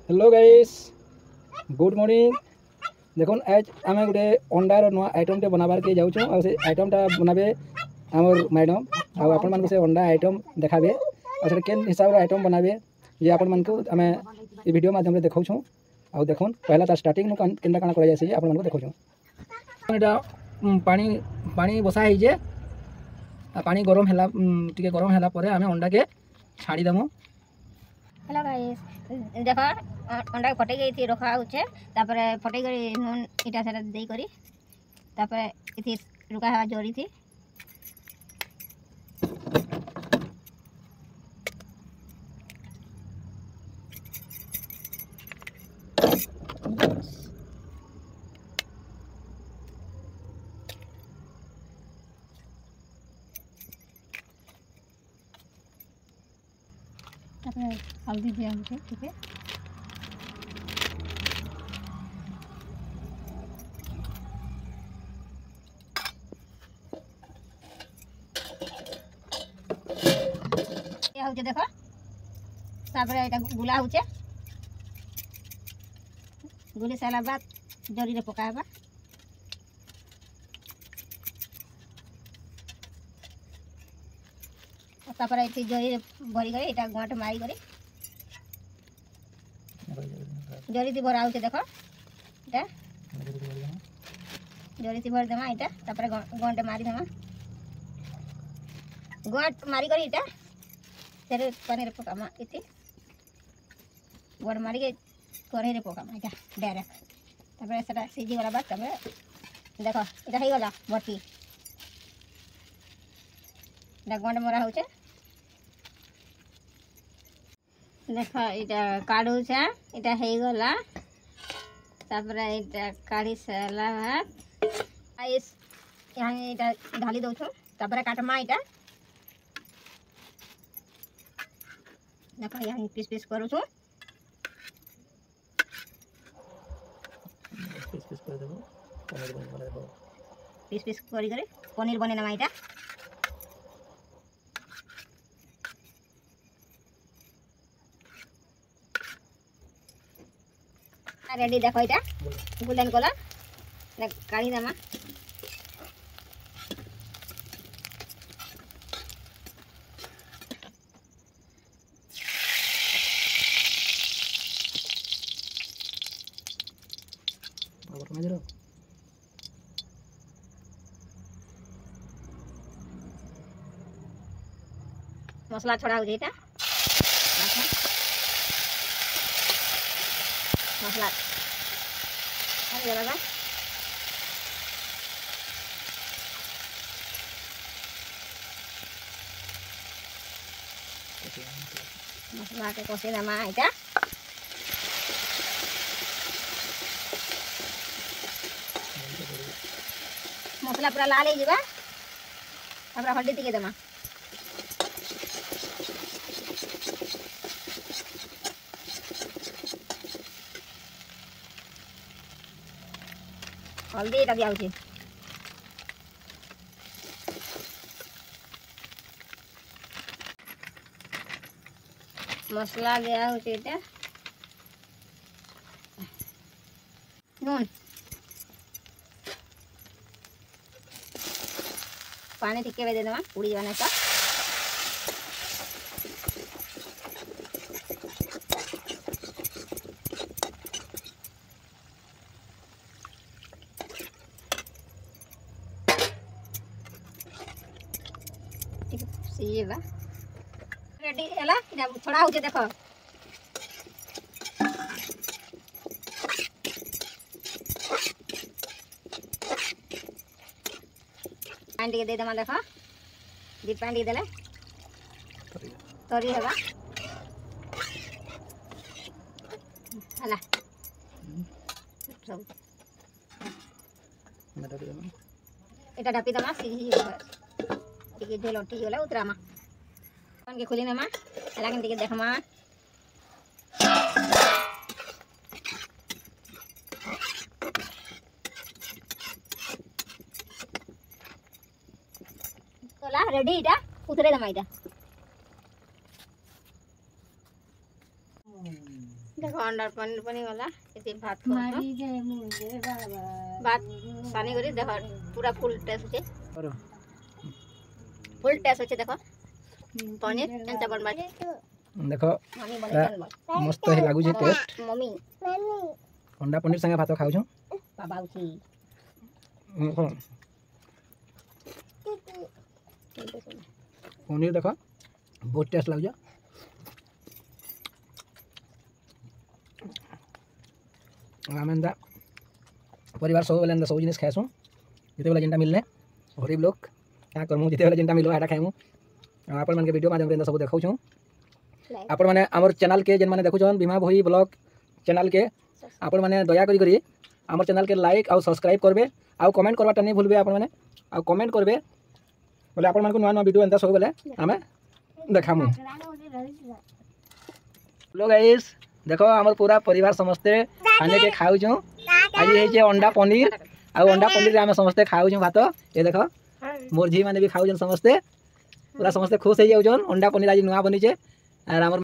Hello guys good morning. देखो आज आम गोटे अंडार नुआ आइटम टे बनाबार के जाऊँ और से आइटमटा बनाबे आमर मैडम आउ आपण मानक से अंडा आइटम देखाबे और से केन हिसाब रे आइटम बनाबे ये आपण मानक आम ए वीडियो माध्यम रे देखाउछू। आउ देखोन पहला ता स्टार्टिंग नु केनटा काना करा जायसी आपण मानक देखाउछू। एटा पानी पानी बसा है जे पानी गरम हैला टिके गरम हैला परे आमे अंडा के छाड़ी देमु। हेलो गाइस देख अंडा फटे गई रखा होचे तापर फटे गई नून इटा सारा दे करी तापर इथि रुका है जोरी थी तापर हल्दी दिया होचे ठीक है। होचे देखो तापर एटा गुला होचे गुली साला बाद जरी रे पकाबा तापर एठी जरी रे भरी गई एटा गांठ मारी गरी जरी ती भरा होचे देखो एटा जरी ती भर देमा एटा तापर गांठ मारी देमा गांठ मारी गरी एटा तेरे पानी रे पकामा इति गोड़ मारी के कढ़ाई रे पकामा इटा डायरेक्ट तापर सेटा सीजी वाला बात तापर देखो इटा हे गला बटी इटा गंड मरा होचे देखो इटा काढू छे इटा हे गला तापर इटा काढी सला आइस यहाँ इटा ढाली दउ छु तापर काटमा इटा देखो यहाँ पीस पीस करू छु पीस कर देबो पनीर बना देबो पीस पीस करी करे पनीर बने ना इटा रेडी देखो इटा गोल्डन कलर काढ़ी देमा मसला छोड़ा हो जाता मसला मसला के कषी देमा इटा मसला पूरा लाल हो हल्दी टिके देमा हल्दी इटा दिया होची मसला दिया होची इटा नून पानी टिके दे देमा उड़ी जाने का सीबा रेडी हैला इना छोड़ा होचे देखो पानी दे देमा देखो दी पानी देले तरी हेबा हला सब एटा ढापी देमा सीधी टिके झोल उठी गला उतरामा कौन के खुली नमा हला के टिके देखमा तोला रेडी इटा उतरे दमा इटा देखो अंडा पनीर बनी वाला इति भात को भात सानी करी देखो पूरा फुल टेस्ट होचे देखो पनीर एंता बनबा देखो मम्मी बने मस्त है लागू टेस्ट मम्मी अंडा पनीर संगे भात खाऊ बाबा उठी पनीर देखो बहुत टेस्ट लागू आम एंता परिवार सब बेले सब जिन खाएसु जिते बेले जेनटा मिलने गरीब लोग क्या करमु जिते बेले जेनटा मिलो एटा खाइमु आपण मन के वीडियो माध्यम रे सब देखाउ छु आपण माने हमर चैनल के जेन माने देखु छन बीमा भोई ब्लॉग चैनल के आपण माने दया करी करी हमर चैनल के लाइक और सब्सक्राइब करबे आ कमेंट करवाटा नहीं भूलबे आपण माने आ कमेंट करबे बोले आपण मन को नवा वीडियो एंता सब बेले हमें देखामु लो गाइस देखो हमर पूरा परिवार समस्ते खाने के खाऊ छु आज हे जे अंडा पनीर आ अंडा पनीर रे हम समस्ते खाऊ छु भात ये देखो मोर झी माने भी खाऊ जन समस्ते पूरा समस्ते खुश हो जाऊ जन अंडा पनीर आज नुआ बनी छे और हमर